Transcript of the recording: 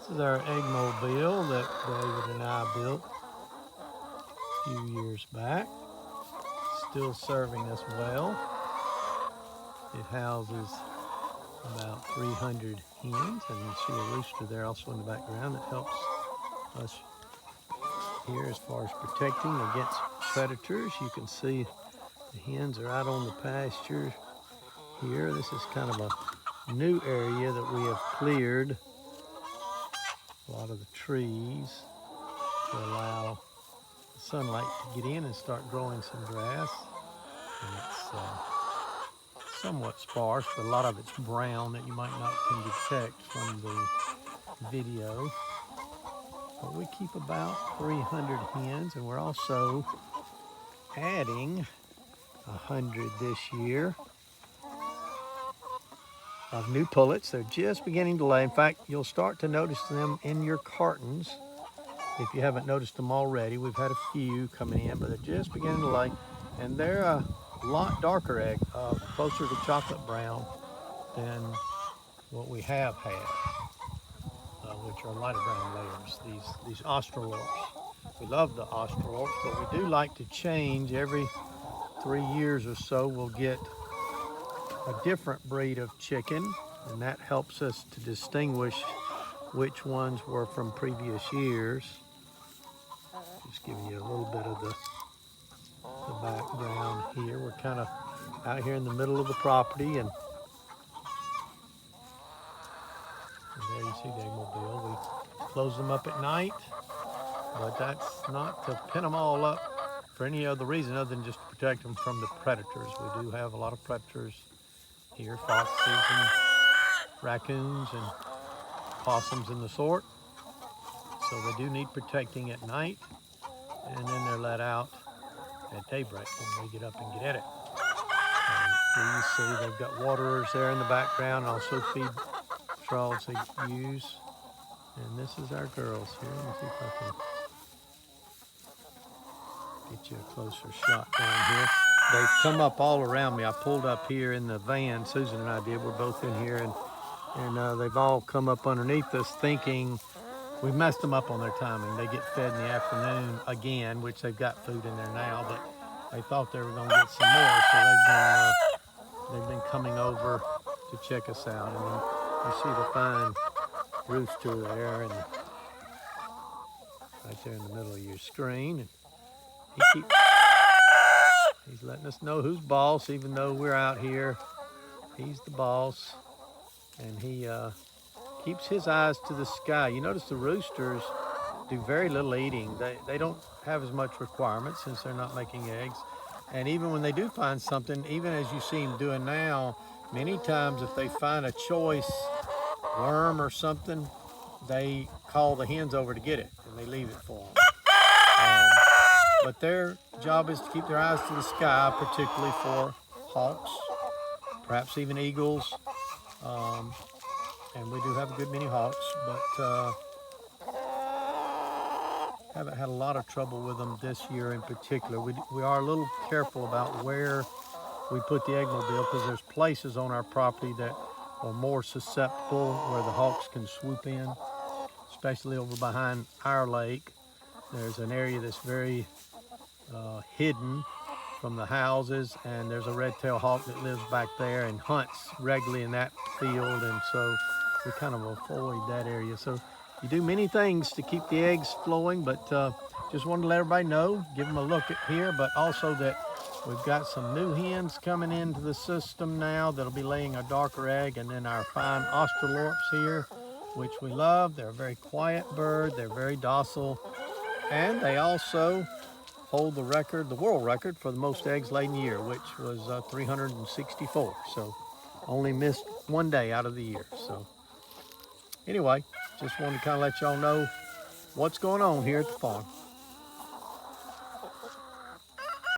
This is our egg mobile that David and I built a few years back. Still serving us well. It houses about 300 hens, and you see a rooster there also in the background that helps us here as far as protecting against predators. You can see the hens are out on the pasture here. This is kind of a new area that we have cleared a lot of the trees to allow the sunlight to get in and start growing some grass. And it's somewhat sparse, but a lot of it's brown that you might not can detect from the video. But we keep about 300 hens, and we're also adding 100 this year of new pullets. They're just beginning to lay. In fact, you'll start to notice them in your cartons if you haven't noticed them already. We've had a few coming in, but they're just beginning to lay, and they're a lot darker egg, closer to chocolate brown than what we have had, which are lighter brown layers, these Australorps. We love the Australorps, but we do like to change. Every 3 years or so we'll get a different breed of chicken, and that helps us to distinguish which ones were from previous years. Just giving you a little bit of the background here. We're kind of out here in the middle of the property, and there you see the mobile. We close them up at night, but that's not to pin them all up for any other reason other than just to protect them from the predators. We do have a lot of predators here, foxes and raccoons and possums and the sort. So they do need protecting at night, and then they're let out at daybreak when we get up and get at it. And you see they've got waterers there in the background, and also feed troughs they use. And this is our girls here. Let me see if I can get you a closer shot down here. They've come up all around me. I pulled up here in the van, Susan and I did. We're both in here, and they've all come up underneath us thinking we messed them up on their timing. They get fed in the afternoon again, which they've got food in there now, but they thought they were going to get some more, so they've been coming over to check us out. And then you see the fine rooster there, and right there in the middle of your screen. And he's letting us know who's boss, even though we're out here. He's the boss, and he keeps his eyes to the sky. You notice the roosters do very little eating. They don't have as much requirements since they're not making eggs. And even when they do find something, even as you see them doing now, many times if they find a choice worm or something, they call the hens over to get it, and they leave it for them. But their job is to keep their eyes to the sky, particularly for hawks, perhaps even eagles. And we do have a good many hawks, but haven't had a lot of trouble with them this year in particular. We are a little careful about where we put the egg mobile, because there's places on our property that are more susceptible where the hawks can swoop in, especially over behind our lake. There's an area that's very hidden from the houses, and there's a red-tailed hawk that lives back there and hunts regularly in that field, and so we kind of avoid that area. So you do many things to keep the eggs flowing, but just wanted to let everybody know, give them a look at here, but also that we've got some new hens coming into the system now that'll be laying a darker egg, and then our fine Australorps here, which we love. They're a very quiet bird, they're very docile, and they also hold the record, the world record for the most eggs laid in a year, which was 364. So only missed one day out of the year. So anyway, just wanted to kind of let y'all know what's going on here at the farm.